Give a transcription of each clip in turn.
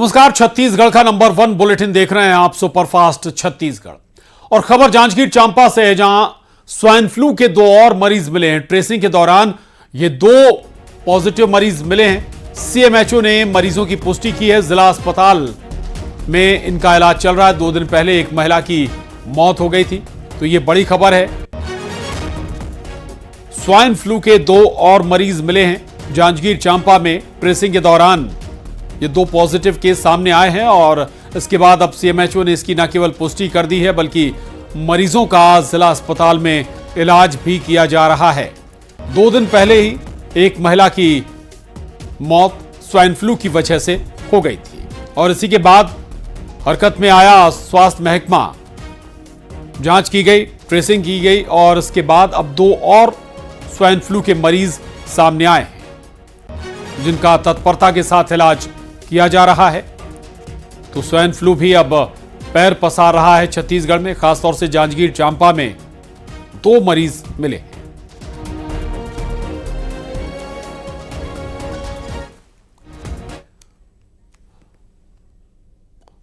नमस्कार, छत्तीसगढ़ का number 1 bulletin देख रहे हैं आप, सुपरफास्ट छत्तीसगढ़। और खबर जांजगीर चांपा से है, जहां स्वाइन फ्लू के 2 और मरीज मिले हैं। ट्रेसिंग के दौरान ये 2 पॉजिटिव मरीज मिले हैं। सीएमएचओ ने मरीजों की पुष्टि की है। जिला अस्पताल में इनका इलाज चल रहा है। 2 दिन पहले एक महिला की मौत हो गई थी, तो ये बड़ी खबर है। स्वाइन फ्लू के 2 और मरीज मिले हैं जांजगीर चांपा में। ट्रेसिंग के दौरान ये 2 पॉजिटिव केस सामने आए हैं और इसके बाद अब सीएमएचओ ने इसकी न केवल पुष्टि कर दी है, बल्कि मरीजों का जिला अस्पताल में इलाज भी किया जा रहा है। 2 दिन पहले ही एक महिला की मौत स्वाइन फ्लू की वजह से हो गई थी और इसी के बाद हरकत में आया स्वास्थ्य महकमा। जांच की गई, ट्रेसिंग की गई और इसके बाद अब 2 और स्वाइन फ्लू के मरीज सामने आए हैं, जिनका तत्परता के साथ इलाज किया जा रहा है। तो स्वाइन फ्लू भी अब पैर पसार रहा है छत्तीसगढ़ में, खासतौर से जांजगीर चांपा में 2 मरीज मिले हैं।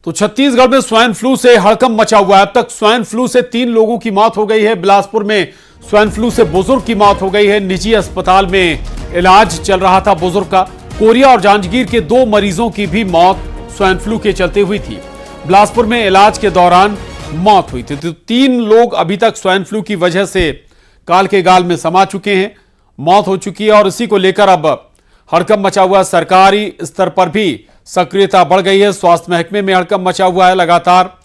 तो छत्तीसगढ़ में स्वाइन फ्लू से हड़कंप मचा हुआ है। अब तक स्वाइन फ्लू से 3 लोगों की मौत हो गई है। बिलासपुर में स्वाइन फ्लू से बुजुर्ग की मौत हो गई है। निजी अस्पताल में इलाज चल रहा था बुजुर्ग का। कोरिया और जांजगीर के 2 मरीजों की भी मौत स्वाइन फ्लू के चलते हुई थी। बिलासपुर में इलाज के दौरान मौत हुई थी। तो 3 लोग अभी तक स्वाइन फ्लू की वजह से काल के गाल में समा चुके हैं, मौत हो चुकी है और इसी को लेकर अब हड़कंप मचा हुआ है। सरकारी स्तर पर भी सक्रियता बढ़ गई है। स्वास्थ्य महकमे में हड़कंप मचा हुआ है। लगातार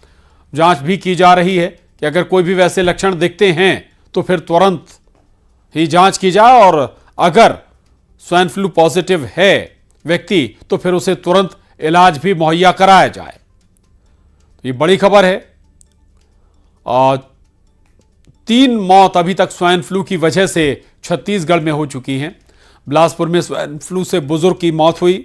जांच भी की जा रही है कि अगर कोई भी वैसे लक्षण दिखते हैं तो फिर तुरंत ही जांच की जाए और अगर स्वाइन फ्लू पॉजिटिव है व्यक्ति तो फिर उसे तुरंत इलाज भी मुहैया कराया जाए। तो ये बड़ी खबर है। और 3 मौत अभी तक स्वाइन फ्लू की वजह से छत्तीसगढ़ में हो चुकी हैं। बिलासपुर में स्वाइन फ्लू से बुजुर्ग की मौत हुई।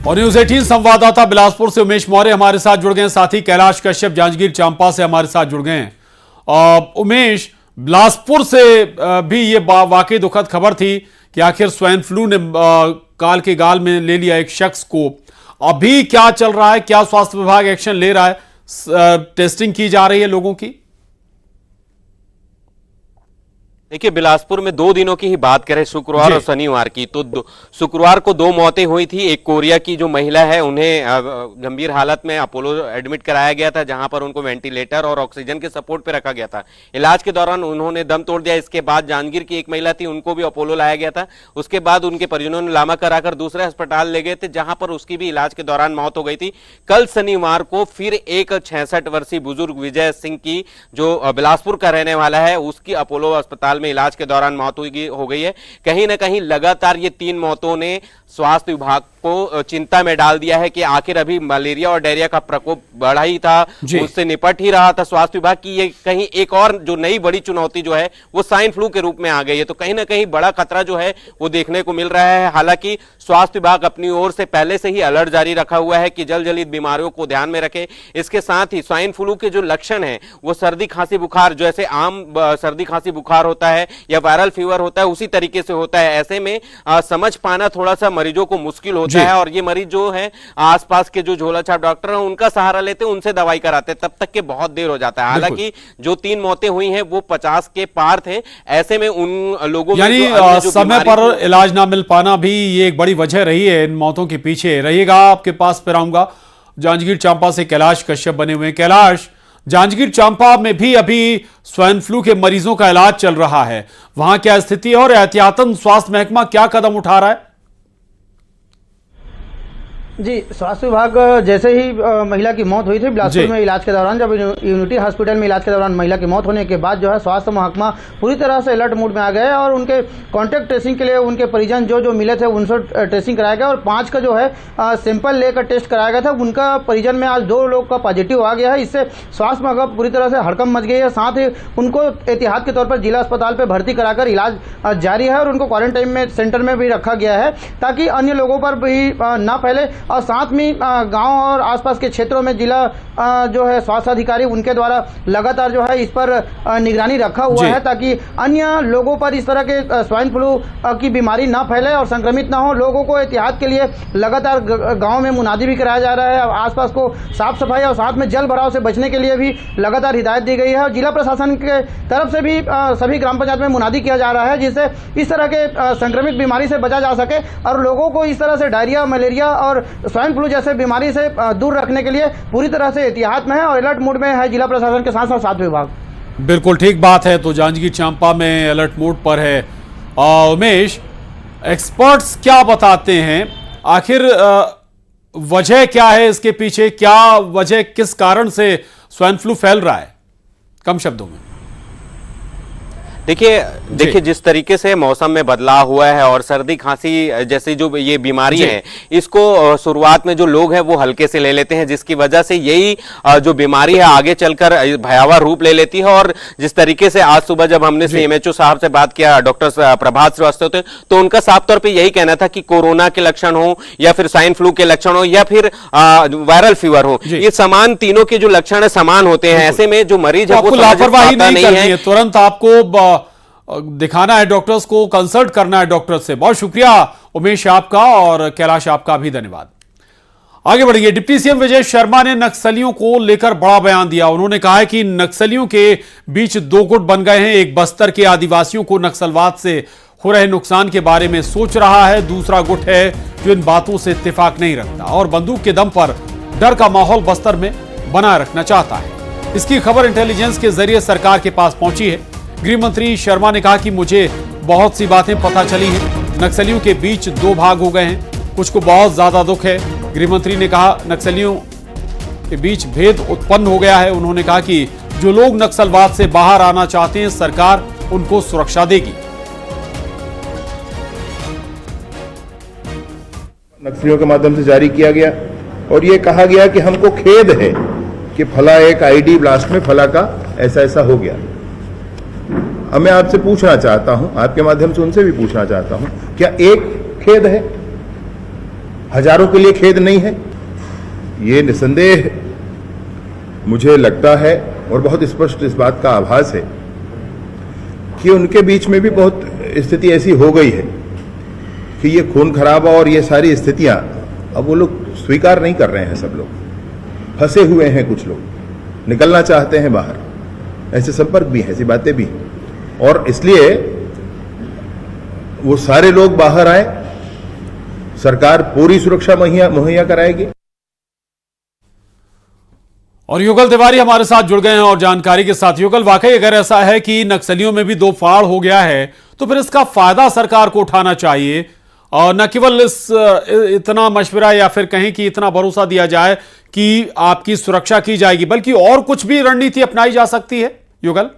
और न्यूज 18 संवाददाता बिलासपुर से उमेश मौर्य हमारे साथ जुड़ गए हैं। साथ ही कैलाश कश्यप जांजगीर चांपा से हमारे साथ जुड़ गए हैं। उमेश, बिलासपुर से भी ये वाकई दुखद खबर थी कि आखिर स्वाइन फ्लू ने काल के गाल में ले लिया एक शख्स को। अभी क्या चल रहा है? क्या स्वास्थ्य विभाग एक्शन ले रहा है? टेस्टिंग की जा रही है लोगों की? देखिए, बिलासपुर में 2 दिनों की ही बात करें, शुक्रवार और शनिवार की, तो शुक्रवार को 2 मौतें हुई थी। एक कोरिया की जो महिला है, उन्हें गंभीर हालत में अपोलो एडमिट कराया गया था, जहां पर उनको वेंटिलेटर और ऑक्सीजन के सपोर्ट पे रखा गया था। इलाज के दौरान उन्होंने दम तोड़ दिया। इसके बाद जांजगीर की एक महिला थी, उनको भी अपोलो लाया गया था। उसके बाद उनके परिजनों ने लामा कराकर दूसरे अस्पताल ले गए थे, जहां पर उसकी भी इलाज के दौरान मौत हो गई थी। कल शनिवार को फिर एक 66 वर्षीय बुजुर्ग विजय सिंह की, जो बिलासपुर का रहने वाला है, उसकी अपोलो अस्पताल में इलाज के दौरान मौत हो गई है। कहीं ना कहीं लगातार ये 3 मौतों ने स्वास्थ्य विभाग को चिंता में डाल दिया है कि आखिर अभी मलेरिया और डायरिया का प्रकोप बढ़ा ही था, उससे निपट ही रहा था स्वास्थ्य विभाग की। ये कहीं एक और जो नई बड़ी चुनौती जो है वो स्वाइन फ्लू के रूप में आ गई है। तो कहीं ना कहीं बड़ा खतरा जो है वो देखने को मिल रहा है। हालांकि स्वास्थ्य विभाग अपनी ओर से पहले से ही अलर्ट जारी रखा हुआ है कि जल्द जल्द बीमारियों को ध्यान में रखे। इसके साथ ही स्वाइन फ्लू के जो लक्षण है वो सर्दी खांसी बुखार, जैसे आम सर्दी खांसी बुखार होता है या वायरल फीवर होता है, उसी तरीके से होता है। ऐसे में समझ पाना थोड़ा सा मरीजों को मुश्किल होता है और ये मरीज जो है आसपास के जो झोला छाप डॉक्टर हैं उनका सहारा लेते हैं, उनसे दवाई कराते हैं, तब तक के बहुत देर हो जाता है। हालांकि जो 3 मौतें हुई हैं वो 50 के पार थे। ऐसे में उन लोगों यानी समय पर इलाज ना मिल पाना भी ये एक बड़ी वजह रही है इन मौतों के पीछे। रहिएगा, आपके पास फिर आऊंगा। जांजगीर चांपा से कैलाश कश्यप बने हुए हैं। कैलाश, जांजगीर चांपा में भी अभी स्वाइन फ्लू के मरीजों का इलाज चल रहा है, वहां क्या स्थिति है और एहतियातन स्वास्थ्य महकमा क्या कदम उठा रहा है? जी, स्वास्थ्य विभाग जैसे ही महिला की मौत हुई थी बिलासपुर में इलाज के दौरान, जब यूनिटी हॉस्पिटल में इलाज के दौरान महिला की मौत होने के बाद जो है स्वास्थ्य महकमा पूरी तरह से अलर्ट मोड में आ गया और उनके कॉन्टैक्ट ट्रेसिंग के लिए उनके परिजन जो मिले थे उनसे ट्रेसिंग कराया गया और 5 का जो है सैंपल लेकर टेस्ट कराया गया था। उनका परिजन में आज 2 लोग का पॉजिटिव आ गया है। इससे स्वास्थ्य महकमा पूरी तरह से हड़कंप मच गई है। साथ ही उनको एहतियात के तौर पर जिला अस्पताल पर भर्ती कराकर इलाज जारी है और उनको क्वारंटाइन में सेंटर में भी रखा गया है ताकि अन्य लोगों पर भी न फैले। और साथ में गांव और आसपास के क्षेत्रों में जिला जो है स्वास्थ्य अधिकारी उनके द्वारा लगातार जो है इस पर निगरानी रखा हुआ है ताकि अन्य लोगों पर इस तरह के स्वाइन फ्लू की बीमारी ना फैले और संक्रमित ना हो। लोगों को एहतियात के लिए लगातार गांव में मुनादी भी कराया जा रहा है। आसपास को साफ सफाई और साथ में जल भराव से बचने के लिए भी लगातार हिदायत दी गई है और जिला प्रशासन के तरफ से भी सभी ग्राम पंचायत में मुनादी किया जा रहा है जिससे इस तरह के संक्रमित बीमारी से बचा जा सके और लोगों को इस तरह से डायरिया, मलेरिया और स्वाइन फ्लू जैसे बीमारी से दूर रखने के लिए पूरी तरह से एहतियात में है और अलर्ट मोड में है जिला प्रशासन के साथ साथ स्वास्थ्य विभाग। बिल्कुल ठीक बात है। तो जांजगीर चांपा में अलर्ट मोड पर है। उमेश, एक्सपर्ट्स क्या बताते हैं, आखिर वजह क्या है इसके पीछे, क्या वजह, किस कारण से स्वाइन फ्लू फैल रहा है? कम शब्दों में देखिए जिस तरीके से मौसम में बदलाव हुआ है और सर्दी खांसी जैसी जो ये बीमारी है, इसको शुरुआत में जो लोग हैं वो हल्के से ले लेते हैं, जिसकी वजह से यही जो बीमारी है आगे चलकर भयावह रूप ले लेती है। और जिस तरीके से आज सुबह जब हमने सीएमएचओ साहब से बात किया, डॉक्टर प्रभात श्रीवास्तव थे, तो उनका साफ तौर पर यही कहना था कि कोरोना के लक्षण हो या फिर स्वाइन फ्लू के लक्षण हो या फिर वायरल फीवर हो, ये समान, तीनों के जो लक्षण है समान होते हैं। ऐसे में जो मरीज है वो लापरवाही नहीं करनी है, तुरंत आपको दिखाना है डॉक्टर्स को, कंसल्ट करना है डॉक्टर से। बहुत शुक्रिया उमेश आपका और कैलाश आपका भी धन्यवाद। आगे बढ़िए। डिप्टी सीएम विजय शर्मा ने नक्सलियों को लेकर बड़ा बयान दिया। उन्होंने कहा है कि नक्सलियों के बीच 2 गुट बन गए हैं। एक बस्तर के आदिवासियों को नक्सलवाद से हो रहे नुकसान के बारे में सोच रहा है, दूसरा गुट है जो इन बातों से इत्तेफाक नहीं रखता और बंदूक के दम पर डर का माहौल बस्तर में बनाए रखना चाहता है। इसकी खबर इंटेलिजेंस के जरिए सरकार के पास पहुंची है। गृह मंत्री शर्मा ने कहा कि मुझे बहुत सी बातें पता चली हैं। नक्सलियों के बीच 2 भाग हो गए हैं, कुछ को बहुत ज्यादा दुख है। गृह मंत्री ने कहा नक्सलियों के बीच भेद उत्पन्न हो गया है। उन्होंने कहा कि जो लोग नक्सलवाद से बाहर आना चाहते हैं सरकार उनको सुरक्षा देगी। नक्सलियों के माध्यम से जारी किया गया और ये कहा गया कि हमको खेद है कि फला एक आईडी ब्लास्ट में फला का ऐसा ऐसा हो गया। अब मैं आपसे पूछना चाहता हूं, आपके माध्यम से उनसे भी पूछना चाहता हूं, क्या एक खेद है? हजारों के लिए खेद नहीं है? ये निसंदेह मुझे लगता है और बहुत स्पष्ट इस बात का आभास है कि उनके बीच में भी बहुत स्थिति ऐसी हो गई है कि ये खून खराबा और ये सारी स्थितियां अब वो लोग स्वीकार नहीं कर रहे हैं। सब लोग फंसे हुए हैं, कुछ लोग निकलना चाहते हैं बाहर। ऐसे संपर्क भी हैं, ऐसी बातें भी, और इसलिए वो सारे लोग बाहर आए, सरकार पूरी सुरक्षा मुहैया कराएगी। और युगल तिवारी हमारे साथ जुड़ गए हैं और जानकारी के साथ। युगल, वाकई अगर ऐसा है कि नक्सलियों में भी 2 फाड़ हो गया है तो फिर इसका फायदा सरकार को उठाना चाहिए और न केवल इतना मशवरा या फिर कहीं कि इतना भरोसा दिया जाए कि आपकी सुरक्षा की जाएगी, बल्कि और कुछ भी रणनीति अपनाई जा सकती है। युगल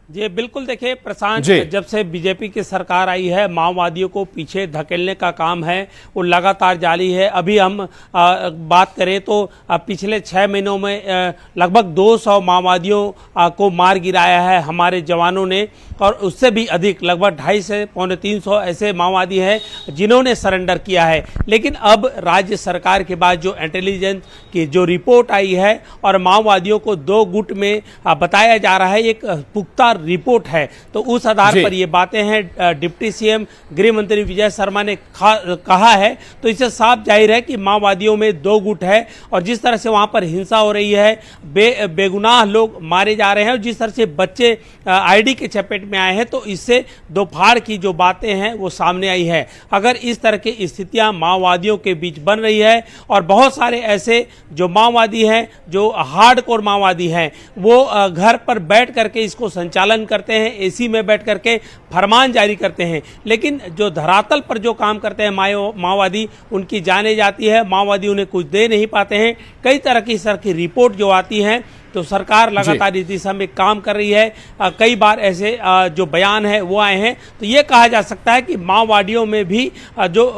जी बिल्कुल। देखिए प्रशांत, जब से बीजेपी की सरकार आई है माओवादियों को पीछे धकेलने का काम है वो लगातार जारी है। अभी हम बात करें तो पिछले 6 महीनों में लगभग 200 माओवादियों को मार गिराया है हमारे जवानों ने और उससे भी अधिक लगभग 250 से 350 ऐसे माओवादी हैं जिन्होंने सरेंडर किया है। लेकिन अब राज्य सरकार के बाद जो इंटेलिजेंस की जो रिपोर्ट आई है और माओवादियों को 2 गुट में बताया जा रहा है, एक पुख्ता रिपोर्ट है, तो उस आधार पर ये बातें हैं। डिप्टी सीएम गृह मंत्री विजय शर्मा ने कहा है, तो इससे साफ जाहिर है कि माओवादियों में 2 गुट है और जिस तरह से वहां पर हिंसा हो रही है, बेगुनाह लोग मारे जा रहे हैं और जिस तरह से बच्चे आईडी के चपेट में आए हैं, तो इससे 2 फाड़ की जो बातें हैं वो सामने आई है। अगर इस तरह की स्थितियां माओवादियों के बीच बन रही है और बहुत सारे ऐसे जो माओवादी हैं, जो हार्डकोर माओवादी हैं, वो घर पर बैठ करके इसको संचालन पालन करते हैं, एसी में बैठ करके फरमान जारी करते हैं, लेकिन जो धरातल पर जो काम करते हैं माओवादी, उनकी जाने जाती है, माओवादी उन्हें कुछ दे नहीं पाते हैं। कई तरह की रिपोर्ट जो आती है तो सरकार लगातार इस दिशा में काम कर रही है। कई बार ऐसे जो बयान है वो आए हैं, तो ये कहा जा सकता है कि माओवादियों में भी जो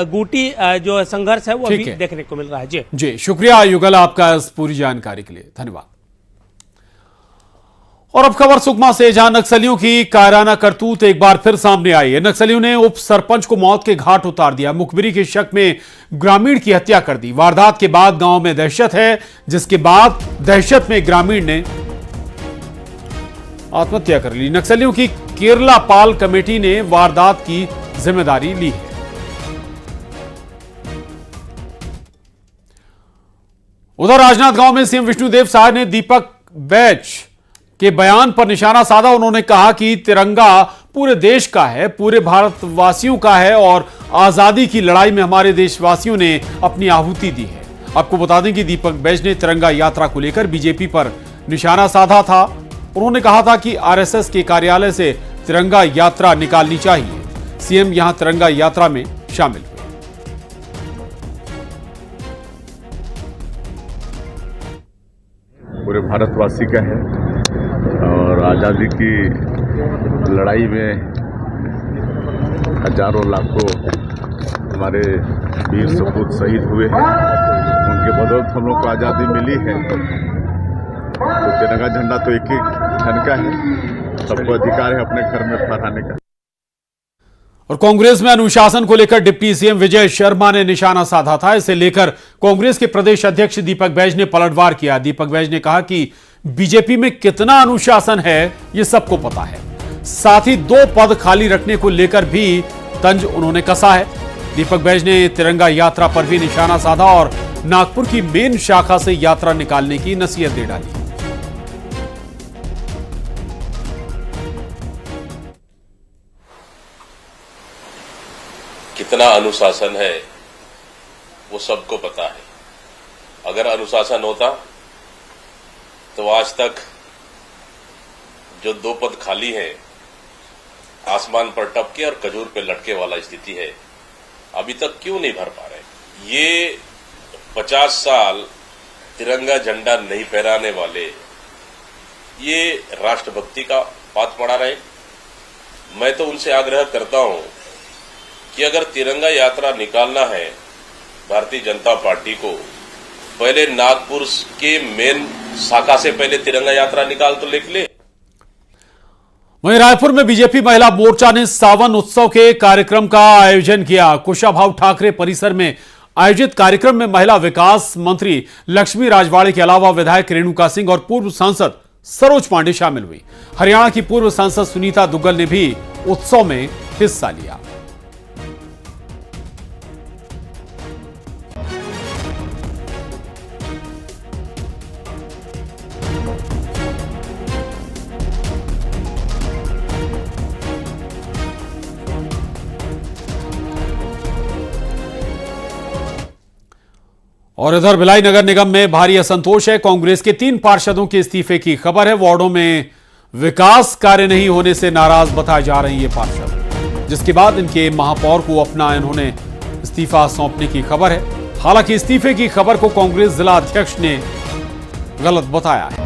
गुटी जो संघर्ष है वो अभी देखने को मिल रहा है। जी शुक्रिया युगल आपका इस पूरी जानकारी के लिए, धन्यवाद। और अब खबर सुकमा से, जहां नक्सलियों की कायराना करतूत एक बार फिर सामने आई है। नक्सलियों ने उप सरपंच को मौत के घाट उतार दिया, मुखबिरी के शक में ग्रामीण की हत्या कर दी। वारदात के बाद गांव में दहशत है, जिसके बाद दहशत में ग्रामीण ने आत्महत्या कर ली। नक्सलियों की केरला पाल कमेटी ने वारदात की जिम्मेदारी ली है। उधर राजनांदगांव में सीएम विष्णुदेव साय ने दीपक बैज के बयान पर निशाना साधा। उन्होंने कहा कि तिरंगा पूरे देश का है, पूरे भारतवासियों का है और आजादी की लड़ाई में हमारे देशवासियों ने अपनी आहुति दी है। आपको बता दें कि दीपक बैज ने तिरंगा यात्रा को लेकर बीजेपी पर निशाना साधा था। उन्होंने कहा था कि आरएसएस के कार्यालय से तिरंगा यात्रा निकालनी चाहिए। सीएम यहां तिरंगा यात्रा में शामिल हुए। पूरे भारतवासी का है और आज़ादी की लड़ाई में हजारों लाखों हमारे वीर सपूत शहीद हुए हैं। उनके बदौलत हम लोग को आज़ादी मिली है। तो तिरंगा झंडा तो एक ही धन का है, सबको अधिकार है अपने घर में फहराने का। और कांग्रेस में अनुशासन को लेकर डिप्टी सीएम विजय शर्मा ने निशाना साधा था। इसे लेकर कांग्रेस के प्रदेश अध्यक्ष दीपक बैज ने पलटवार किया। दीपक बैज ने कहा कि बीजेपी में कितना अनुशासन है ये सबको पता है। साथ ही 2 पद खाली रखने को लेकर भी तंज उन्होंने कसा है। दीपक बैज ने तिरंगा यात्रा पर भी निशाना साधा और नागपुर की मेन शाखा से यात्रा निकालने की नसीहत दे डाली। कितना अनुशासन है वो सबको पता है। अगर अनुशासन होता तो आज तक जो 2 पद खाली हैं आसमान पर टपके और खजूर पे लटके वाला स्थिति है, अभी तक क्यों नहीं भर पा रहे। ये 50 साल तिरंगा झंडा नहीं फहराने वाले ये राष्ट्रभक्ति का पाठ पढ़ा रहे। मैं तो उनसे आग्रह करता हूं कि अगर तिरंगा यात्रा निकालना है भारतीय जनता पार्टी को, पहले नागपुर के मेन शाखा से पहले तिरंगा यात्रा निकाल तो लिख ले। वहीं रायपुर में बीजेपी महिला मोर्चा ने सावन उत्सव के कार्यक्रम का आयोजन किया। कुशाभाऊ ठाकरे परिसर में आयोजित कार्यक्रम में महिला विकास मंत्री लक्ष्मी राजवाड़े के अलावा विधायक रेणुका सिंह और पूर्व सांसद सरोज पांडे शामिल हुई। हरियाणा की पूर्व सांसद सुनीता दुग्गल ने भी उत्सव में हिस्सा लिया। और इधर भिलाई नगर निगम में भारी असंतोष है। कांग्रेस के 3 पार्षदों के इस्तीफे की खबर है। वार्डों में विकास कार्य नहीं होने से नाराज बताए जा रहे हैं ये पार्षद, जिसके बाद इनके महापौर को अपना इन्होंने इस्तीफा सौंपने की खबर है। हालांकि इस्तीफे की खबर को कांग्रेस जिला अध्यक्ष ने गलत बताया है।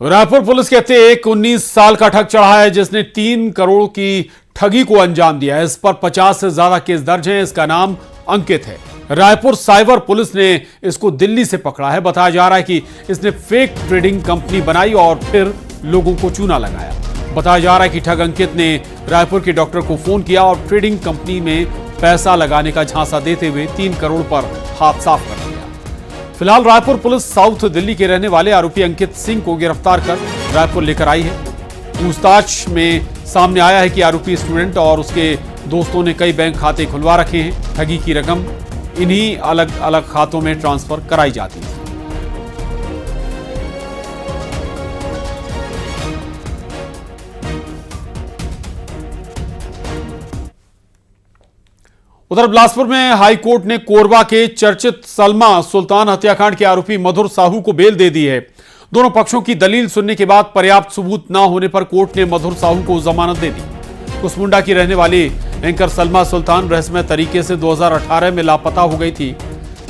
रायपुर पुलिस कहते एक 19 साल का ठग चढ़ा है जिसने 3 करोड़ की ठगी को अंजाम दिया है। इस पर 50 से ज्यादा केस दर्ज हैं। इसका नाम अंकित है। रायपुर साइबर पुलिस ने इसको दिल्ली से पकड़ा है। बताया जा रहा है कि इसने फेक ट्रेडिंग कंपनी बनाई और फिर लोगों को चूना लगाया। बताया जा रहा है कि ठग अंकित ने रायपुर के डॉक्टर को फोन किया और ट्रेडिंग कंपनी में पैसा लगाने का झांसा देते हुए 3 करोड़ पर हाथ साफ कर दिया। फिलहाल रायपुर पुलिस साउथ दिल्ली के रहने वाले आरोपी अंकित सिंह को गिरफ्तार कर रायपुर लेकर आई है। पूछताछ में सामने आया है कि आरोपी स्टूडेंट और उसके दोस्तों ने कई बैंक खाते खुलवा रखे हैं। ठगी की रकम इन्हीं अलग अलग खातों में ट्रांसफर कराई जाती थी। उधर बिलासपुर में हाई कोर्ट ने कोरबा के चर्चित सलमा सुल्तान हत्याकांड के आरोपी मधुर साहू को बेल दे दी है। दोनों पक्षों की दलील सुनने के बाद पर्याप्त सबूत न होने पर कोर्ट ने मधुर साहू को जमानत दे दी। कुसमुंडा की रहने वाली एंकर सलमा सुल्तान रहस्यमय तरीके से 2018 में लापता हो गई थी।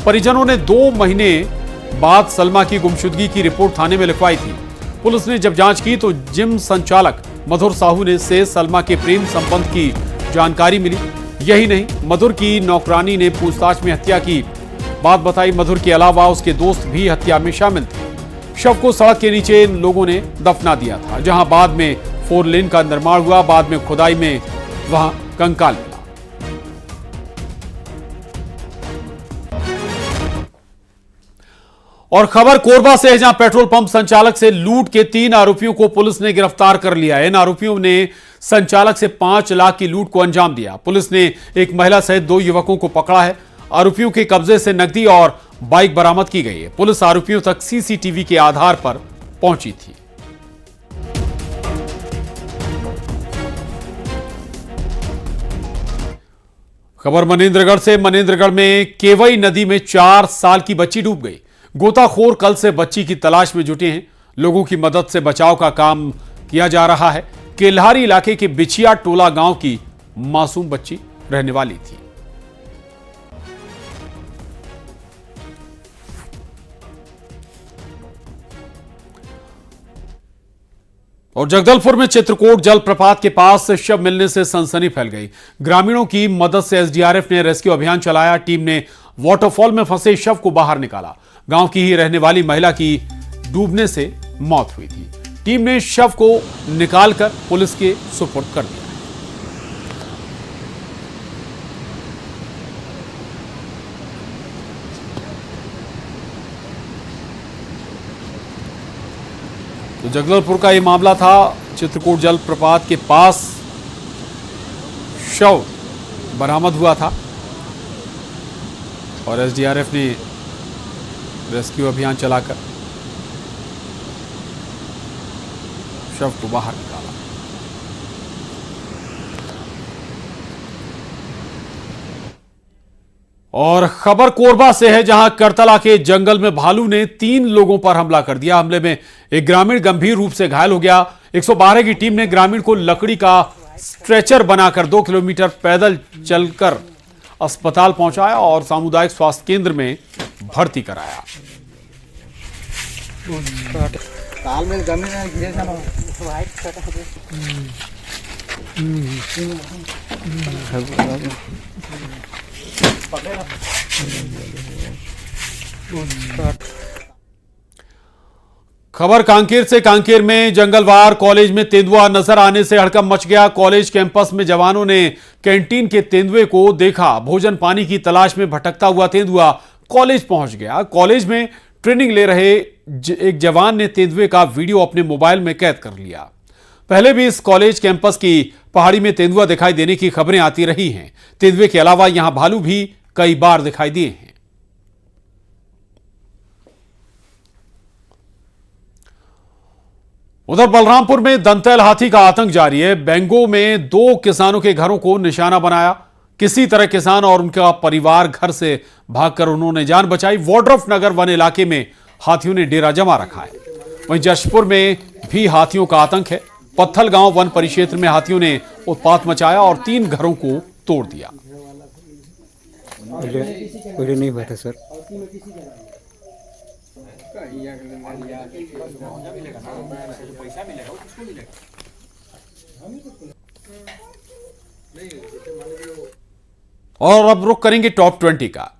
परिजनों ने 2 महीने बाद सलमा की गुमशुदगी की रिपोर्ट थाने में लिखवाई थी। पुलिस ने जब जांच की तो जिम संचालक मधुर साहू ने से सलमा के प्रेम संबंध की जानकारी मिली। यही नहीं, मधुर की नौकरानी ने पूछताछ में हत्या की बात बताई। मधुर के अलावा उसके दोस्त भी हत्या में शामिल थे। शव को सड़क के नीचे इन लोगों ने दफना दिया था, जहां बाद में 4 लेन का निर्माण हुआ। बाद में खुदाई में वहां कंकाल मिला। और खबर कोरबा से है, जहां पेट्रोल पंप संचालक से लूट के 3 आरोपियों को पुलिस ने गिरफ्तार कर लिया है। इन आरोपियों ने संचालक से 5 लाख की लूट को अंजाम दिया। पुलिस ने एक महिला सहित 2 युवकों को पकड़ा है। आरोपियों के कब्जे से नकदी और बाइक बरामद की गई है। पुलिस आरोपियों तक सीसीटीवी के आधार पर पहुंची थी। खबर मनेंद्रगढ़ से। मनेंद्रगढ़ में केवई नदी में 4 साल की बच्ची डूब गई। गोताखोर कल से बच्ची की तलाश में जुटे हैं। लोगों की मदद से बचाव का काम किया जा रहा है। केल्हारी इलाके के बिछिया टोला गांव की मासूम बच्ची रहने वाली थी। और जगदलपुर में चित्रकूट जलप्रपात के पास शव मिलने से सनसनी फैल गई। ग्रामीणों की मदद से एसडीआरएफ ने रेस्क्यू अभियान चलाया। टीम ने वाटरफॉल में फंसे शव को बाहर निकाला। गांव की ही रहने वाली महिला की डूबने से मौत हुई थी। टीम ने शव को निकालकर पुलिस के सुपुर्द कर दिया। तो जगदलपुर का यह मामला था। चित्रकूट जलप्रपात के पास शव बरामद हुआ था और एसडीआरएफ ने रेस्क्यू अभियान चलाकर शव को बाहर निकाला। और खबर कोरबा से है, जहां करतला के जंगल में भालू ने 3 लोगों पर हमला कर दिया। हमले में एक ग्रामीण गंभीर रूप से घायल हो गया। 112 की टीम ने ग्रामीण को लकड़ी का स्ट्रेचर बनाकर 2 किलोमीटर पैदल चलकर अस्पताल पहुंचाया और सामुदायिक स्वास्थ्य केंद्र में भर्ती कराया। खबर कांकेर से। कांकेर में जंगलवार कॉलेज में तेंदुआ नजर आने से हड़कंप मच गया। कॉलेज कैंपस में जवानों ने कैंटीन के तेंदुए को देखा। भोजन पानी की तलाश में भटकता हुआ तेंदुआ कॉलेज पहुंच गया। कॉलेज में ट्रेनिंग ले रहे एक जवान ने तेंदुए का वीडियो अपने मोबाइल में कैद कर लिया। पहले भी इस कॉलेज कैंपस की पहाड़ी में तेंदुआ दिखाई देने की खबरें आती रही हैं। तेंदुए के अलावा यहां भालू भी कई बार दिखाई दिए हैं। उधर बलरामपुर में दंतैल हाथी का आतंक जारी है। बेंगो में 2 किसानों के घरों को निशाना बनाया। किसी तरह किसान और उनका परिवार घर से भागकर उन्होंने जान बचाई। वाड्रफ नगर वन इलाके में हाथियों ने डेरा जमा रखा है। वहीं जशपुर में भी हाथियों का आतंक है। पत्थल गांव वन परिक्षेत्र में हाथियों ने उत्पात मचाया और 3 घरों को तोड़ दिया। पहले नहीं हुआ था सर। और अब रुख करेंगे टॉप 20 का।